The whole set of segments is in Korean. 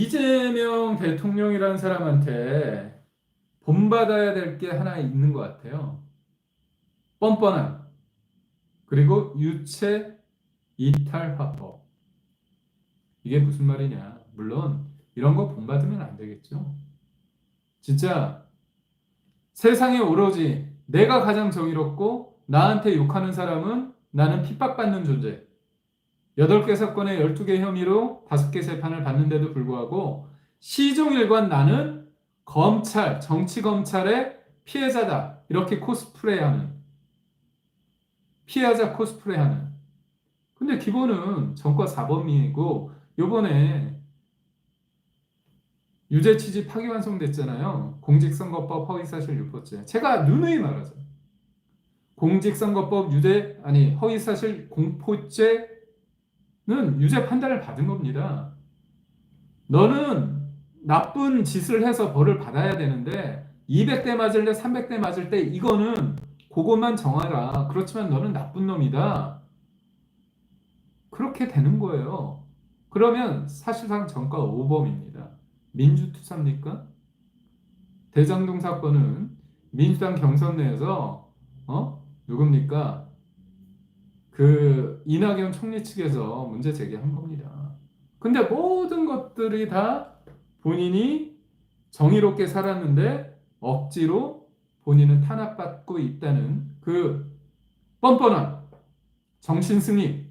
이재명 대통령이라는 사람한테 본받아야 될 게 하나 있는 것 같아요. 뻔뻔함, 그리고 유체 이탈 화법. 이게 무슨 말이냐? 물론 이런 거 본받으면 안 되겠죠. 진짜 세상에 오로지 내가 가장 정의롭고 나한테 욕하는 사람은 나는 핍박받는 존재. 8개 사건에 12개 혐의로 5개 재판을 받는데도 불구하고 시종일관 나는 검찰, 정치검찰의 피해자다. 이렇게 코스프레하는, 피해자 코스프레하는. 근데 기본은 전과 사범이고 요번에 유죄 취지 파기환송됐잖아요. 공직선거법 허위사실 유포죄. 제가 누누이 말하죠. 공직선거법 허위사실 공포죄는 유죄 판단을 받은 겁니다. 너는 나쁜 짓을 해서 벌을 받아야 되는데 200대 맞을 때 300대 맞을 때 이거는 그것만 정하라. 그렇지만 너는 나쁜 놈이다. 그렇게 되는 거예요. 그러면 사실상 전과 5범입니다. 민주투사입니까? 대장동 사건은 민주당 경선 내에서 누굽니까? 그 이낙연 총리 측에서 문제 제기한 겁니다. 근데 모든 것들이 다 본인이 정의롭게 살았는데 억지로 본인은 탄압받고 있다는 그 뻔뻔한 정신승리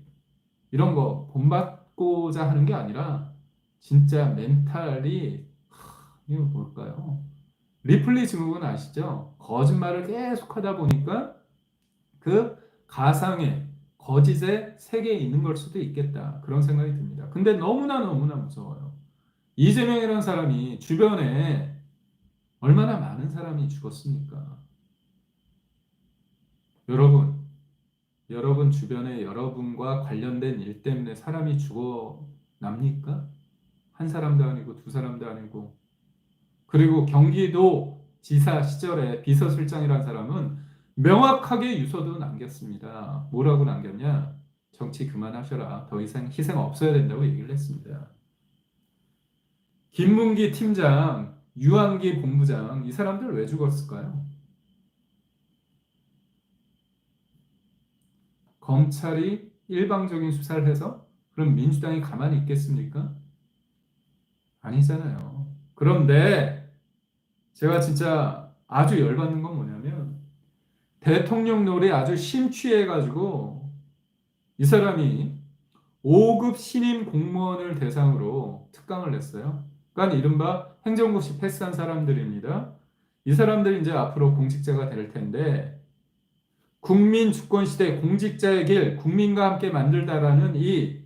이런 거 본받고자 하는 게 아니라 진짜 멘탈이 이거 뭘까요? 리플리 증후군 아시죠? 거짓말을 계속 하다 보니까 그 가상의 거짓의 세계에 있는 걸 수도 있겠다. 그런 생각이 듭니다. 근데 너무나 무서워요. 이재명이라는 사람이 주변에 얼마나 많은 사람이 죽었습니까? 여러분 주변에 여러분과 관련된 일 때문에 사람이 죽어납니까? 한 사람도 아니고 두 사람도 아니고. 그리고 경기도 지사 시절에 비서실장이라는 사람은 명확하게 유서도 남겼습니다. 뭐라고 남겼냐? 정치 그만하셔라. 더 이상 희생 없어야 된다고 얘기를 했습니다. 김문기 팀장, 유한기 본부장, 이 사람들 왜 죽었을까요? 검찰이 일방적인 수사를 해서 그럼 민주당이 가만히 있겠습니까? 아니잖아요. 그런데 제가 진짜 아주 열받는 건 뭐냐면 대통령 노래 아주 심취해가지고 이 사람이 5급 신임 공무원을 대상으로 특강을 냈어요. 그러니까 이른바 행정고시 패스한 사람들입니다. 이 사람들이 이제 앞으로 공직자가 될 텐데 국민 주권 시대 공직자의 길 국민과 함께 만들다라는 이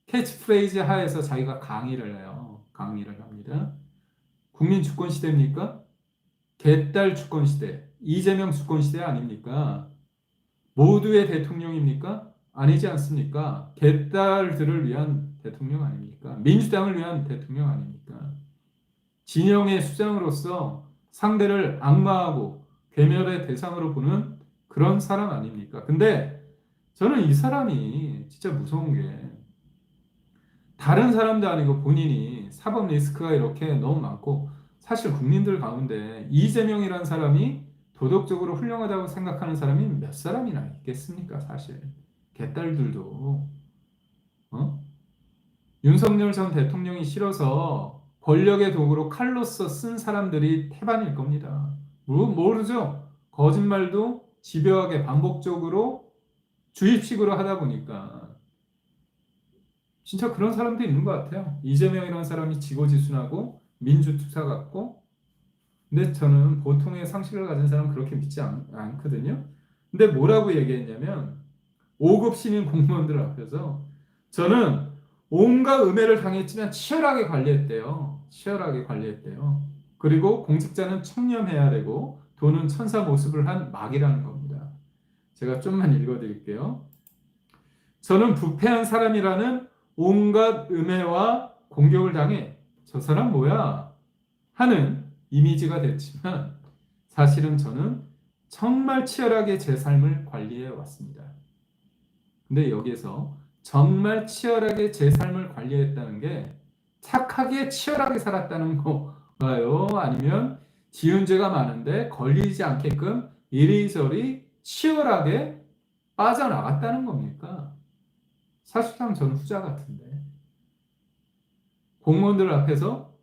캐치프레이즈 하에서 자기가 강의를 해요. 강의를 합니다. 국민 주권 시대입니까? 개딸 주권 시대, 이재명 주권 시대 아닙니까? 모두의 대통령입니까? 아니지 않습니까? 개딸들을 위한 대통령 아닙니까? 민주당을 위한 대통령 아닙니까? 진영의 수장으로서 상대를 악마하고 괴멸의 대상으로 보는 그런 사람 아닙니까? 근데 저는 이 사람이 진짜 무서운 게 다른 사람도 아니고 본인이 사법 리스크가 이렇게 너무 많고 사실 국민들 가운데 이재명이라는 사람이 도덕적으로 훌륭하다고 생각하는 사람이 몇 사람이나 있겠습니까? 사실 개딸들도 윤석열 전 대통령이 싫어서 권력의 도구로 칼로서 쓴 사람들이 태반일 겁니다. 모르죠? 거짓말도 집요하게 반복적으로 주입식으로 하다 보니까 진짜 그런 사람도 있는 것 같아요. 이재명이라는 사람이 지고지순하고 민주투사 같고 근데 저는 보통의 상식을 가진 사람은 그렇게 믿지 않거든요. 근데 뭐라고 얘기했냐면 5급 신임 공무원들 앞에서 저는 온갖 음해를 당했지만 치열하게 관리했대요. 치열하게 관리했대요. 그리고 공직자는 청렴해야 되고 돈은 천사 모습을 한 막이라는 겁니다. 제가 좀만 읽어드릴게요. 저는 부패한 사람이라는 온갖 음해와 공격을 당해 저 사람 뭐야? 하는 이미지가 됐지만 사실은 저는 정말 치열하게 제 삶을 관리해 왔습니다. 근데 여기에서 정말 치열하게 제 삶을 관리했다는 게 착하게 치열하게 살았다는 건가요? 아니면 지은 죄가 많은데 걸리지 않게끔 이리저리 치열하게 빠져나갔다는 겁니까? 사실상 저는 후자 같은데. 공무원들 앞에서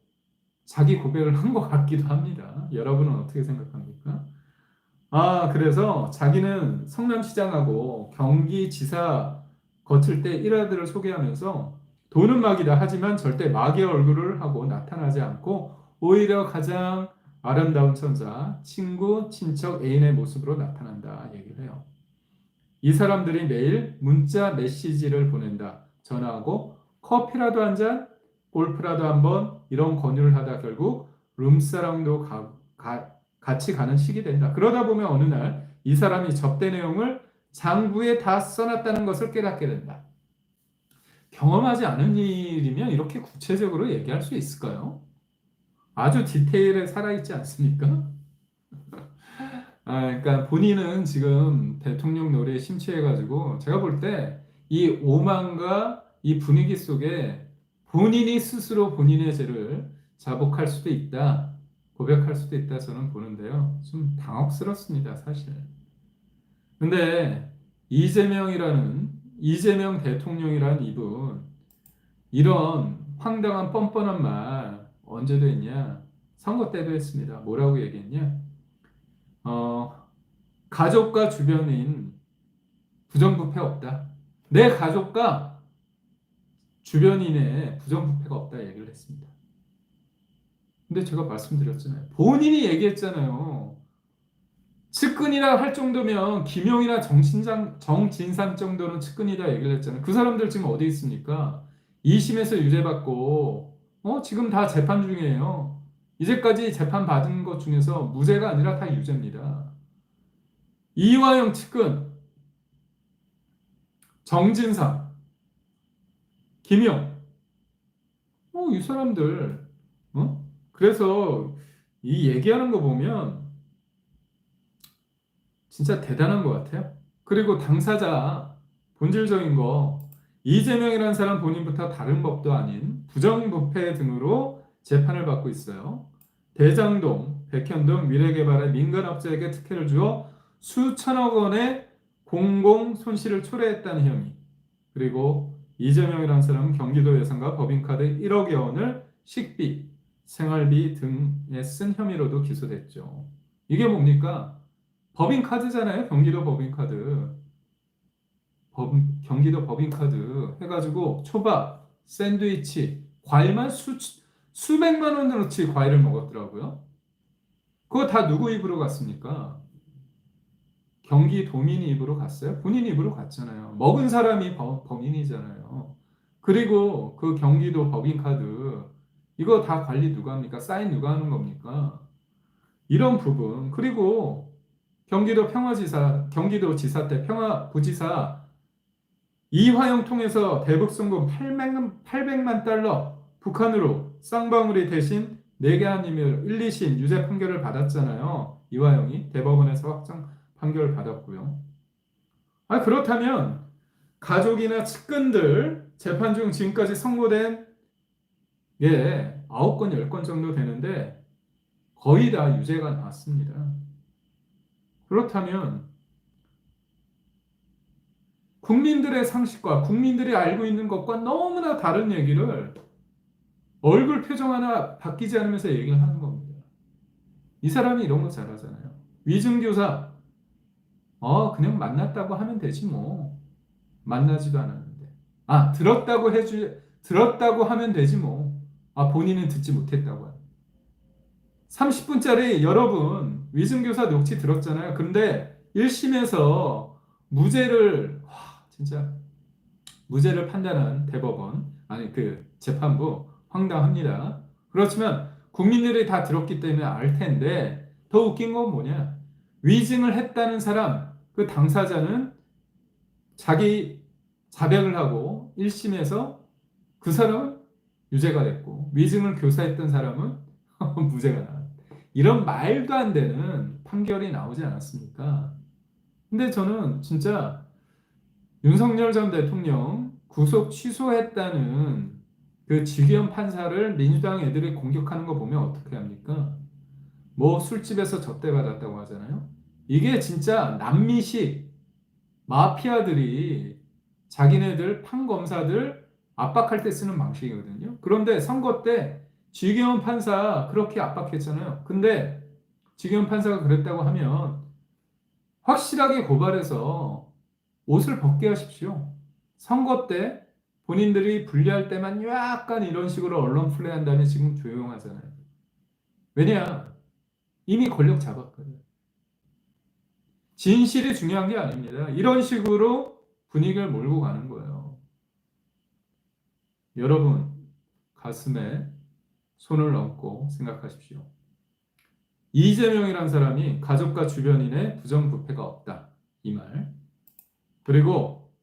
자기 고백을 한 것 같기도 합니다. 여러분은 어떻게 생각합니까? 그래서 자기는 성남시장하고 경기지사 거칠 때 일화들을 소개하면서 돈은 마귀다 하지만 절대 마귀의 얼굴을 하고 나타나지 않고 오히려 가장 아름다운 천사, 친구, 친척, 애인의 모습으로 나타난다 얘기를 해요. 이 사람들이 매일 문자 메시지를 보낸다. 전화하고 커피라도 한 잔, 골프라도 한번 이런 권유를 하다 결국 룸사롱도 같이 가는 식이 된다. 그러다 보면 어느 날 이 사람이 접대 내용을 장부에 다 써놨다는 것을 깨닫게 된다. 경험하지 않은 일이면 이렇게 구체적으로 얘기할 수 있을까요? 아주 디테일에 살아있지 않습니까? 그러니까 본인은 지금 대통령 노래에 심취해가지고 제가 볼 때 이 오만과 이 분위기 속에 본인이 스스로 본인의 죄를 자복할 수도 있다, 고백할 수도 있다 저는 보는데요. 좀 당혹스럽습니다, 사실. 근데 이재명 대통령이라는 이분 이런 황당한 뻔뻔한 말 언제도 했냐? 선거 때도 했습니다. 뭐라고 얘기했냐? 어, 가족과 주변인 부정부패 없다. 내 가족과 주변인의 부정부패가 없다 얘기를 했습니다. 근데 제가 말씀드렸잖아요. 본인이 얘기했잖아요. 측근이라 할 정도면 김용이나 정진상 정도는 측근이다 얘기를 했잖아요. 그 사람들 지금 어디 있습니까? 2심에서 유죄받고 지금 다 재판 중이에요. 이제까지 재판 받은 것 중에서 무죄가 아니라 다 유죄입니다. 이화영 측근, 정진상, 김용, 이 사람들, 그래서 이 얘기하는 거 보면 진짜 대단한 것 같아요. 그리고 당사자, 본질적인 거, 이재명이라는 사람 본인부터 다른 법도 아닌 부정부패 등으로 재판을 받고 있어요. 대장동, 백현동 미래개발의 민간업자에게 특혜를 주어 수천억 원의 공공 손실을 초래했다는 혐의. 그리고 이재명이라는 사람은 경기도 예산과 법인카드 1억여 원을 식비, 생활비 등에 쓴 혐의로도 기소됐죠. 이게 뭡니까? 법인카드잖아요. 경기도 법인카드. 경기도 법인카드 해가지고 초밥, 샌드위치, 과일만 수백만 원어치 과일을 먹었더라고요. 그거 다 누구 입으로 갔습니까? 경기도민 입으로 갔어요? 본인 입으로 갔잖아요. 먹은 사람이 범인이잖아요. 그리고 그 경기도 법인카드 이거 다 관리 누가 합니까? 사인 누가 하는 겁니까? 이런 부분. 그리고 경기도지사 때 평화부지사 이화영 통해서 대북 송금 800만 달러 북한으로 쌍방울이 대신 내게 한 혐의로 1, 2심 유죄 판결을 받았잖아요. 이화영이 대법원에서 확정 판결을 받았고요. 그렇다면 가족이나 측근들 재판 중 지금까지 선고된 게 9건, 10건 정도 되는데 거의 다 유죄가 나왔습니다. 그렇다면 국민들의 상식과 국민들이 알고 있는 것과 너무나 다른 얘기를 얼굴 표정 하나 바뀌지 않으면서 얘기를 하는 겁니다. 이 사람이 이런 거 잘하잖아요. 위증교사, 그냥 만났다고 하면 되지 뭐. 만나지도 않았는데. 들었다고 하면 되지 뭐. 본인은 듣지 못했다고 하는. 30분짜리 여러분, 위증교사 녹취 들었잖아요. 그런데 1심에서 진짜 무죄를 판단한 대법원, 그 재판부 황당합니다. 그렇지만 국민들이 다 들었기 때문에 알 텐데 더 웃긴 건 뭐냐? 위증을 했다는 사람, 그 당사자는 자기 자백을 하고 1심에서 그 사람은 유죄가 됐고 위증을 교사했던 사람은 무죄가 나왔다. 이런 말도 안 되는 판결이 나오지 않았습니까? 근데 저는 진짜 윤석열 전 대통령 구속 취소했다는 그 지기현 판사를 민주당 애들이 공격하는 거 보면 어떻게 합니까? 뭐 술집에서 접대받았다고 하잖아요. 이게 진짜 남미식 마피아들이 자기네들 판검사들 압박할 때 쓰는 방식이거든요. 그런데 선거 때 지기현 판사 그렇게 압박했잖아요. 근데 지기현 판사가 그랬다고 하면 확실하게 고발해서 옷을 벗게 하십시오. 선거 때 본인들이 불리할 때만 약간 이런 식으로 언론 플레이한다면 지금 조용하잖아요. 왜냐? 이미 권력 잡았거든요. 진실이 중요한 게 아닙니다. 이런 식으로 분위기를 몰고 가는 거예요. 여러분, 가슴에 손을 얹고 생각하십시오. 이재명이란 사람이 가족과 주변인의 부정부패가 없다. 이 말. 그리고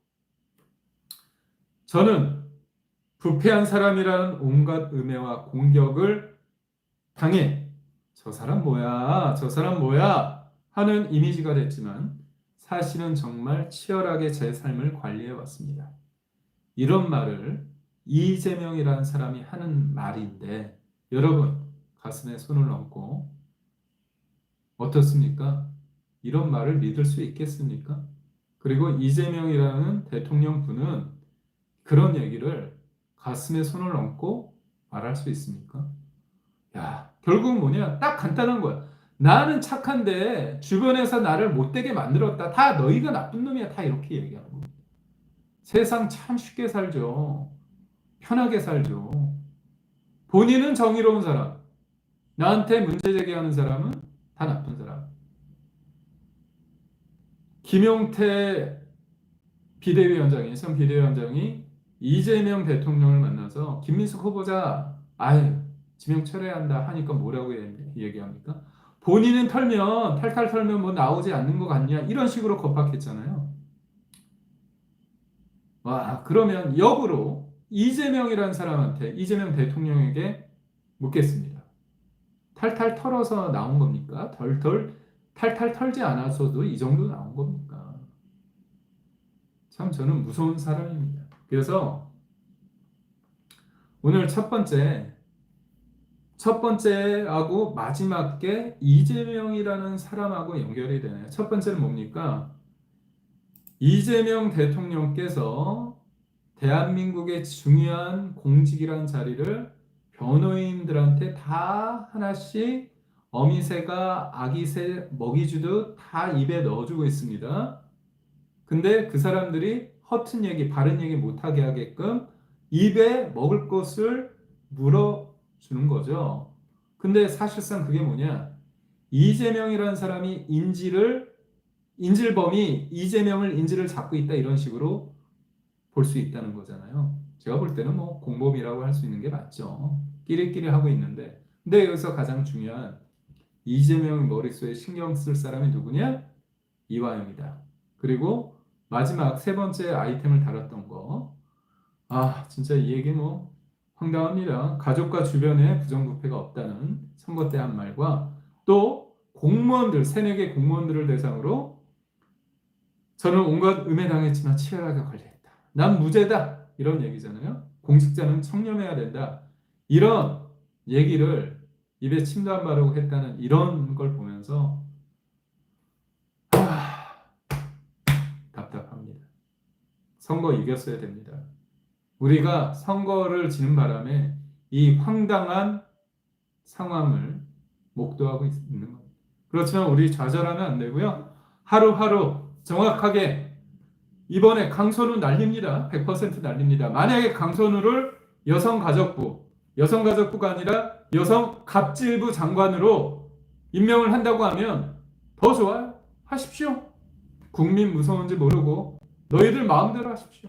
저는 부패한 사람이라는 온갖 음해와 공격을 당해 저 사람 뭐야? 저 사람 뭐야? 하는 이미지가 됐지만 사실은 정말 치열하게 제 삶을 관리해 왔습니다. 이런 말을 이재명이라는 사람이 하는 말인데 여러분 가슴에 손을 얹고 어떻습니까? 이런 말을 믿을 수 있겠습니까? 그리고 이재명이라는 대통령 분은 그런 얘기를 가슴에 손을 얹고 말할 수 있습니까? 야, 결국은 뭐냐? 딱 간단한 거야. 나는 착한데 주변에서 나를 못되게 만들었다. 다 너희가 나쁜 놈이야. 다 이렇게 얘기하는 거야. 세상 참 쉽게 살죠. 편하게 살죠. 본인은 정의로운 사람, 나한테 문제 제기하는 사람은 다 나쁜 사람. 김용태 비대위원장이, 전 비대위원장이 이재명 대통령을 만나서 김민숙 후보자, 아유, 지명 철회한다 하니까 뭐라고 얘기합니까? 본인은 털면, 탈탈 털면 뭐 나오지 않는 것 같냐? 이런 식으로 겁박했잖아요. 와, 그러면 역으로 이재명이라는 사람한테, 이재명 대통령에게 묻겠습니다. 탈탈 털어서 나온 겁니까? 탈탈 털지 않았어도 이 정도 나온 겁니까? 참 저는 무서운 사람입니다. 그래서 오늘 첫 번째하고 마지막 게 이재명이라는 사람하고 연결이 되네요. 첫 번째는 뭡니까? 이재명 대통령께서 대한민국의 중요한 공직이라는 자리를 변호인들한테 다 하나씩 어미새가 아기새 먹이 주듯 다 입에 넣어주고 있습니다. 근데 그 사람들이 허튼 얘기, 바른 얘기 못하게 하게끔 입에 먹을 것을 물어주는 거죠. 근데 사실상 그게 뭐냐? 이재명이라는 사람이 인질범이 이재명을 인질을 잡고 있다 이런 식으로 볼 수 있다는 거잖아요. 제가 볼 때는 뭐 공범이라고 할 수 있는 게 맞죠. 끼리끼리 하고 있는데. 근데 여기서 가장 중요한 이재명 머릿속에 신경 쓸 사람이 누구냐? 이화영이다. 그리고 마지막 세 번째 아이템을 다뤘던 거. 아, 진짜 이 얘기 뭐 황당합니다. 가족과 주변에 부정부패가 없다는 선거 때 한 말과 또 공무원들, 새내기 공무원들을 대상으로 저는 온갖 음해당했지만 치열하게 관리했다. 난 무죄다. 이런 얘기잖아요. 공직자는 청렴해야 된다. 이런 얘기를 입에 침도 안 바르고 했다는 이런 걸 보면서 답답합니다. 선거 이겼어야 됩니다. 우리가 선거를 지는 바람에 이 황당한 상황을 목도하고 있는 겁니다. 그렇지만 우리 좌절하면 안 되고요. 하루하루 정확하게 이번에 강선우 날립니다. 100% 날립니다. 만약에 강선우를 여성가족부가 아니라 여성갑질부 장관으로 임명을 한다고 하면 더 좋아요. 하십시오. 국민 무서운지 모르고 너희들 마음대로 하십시오.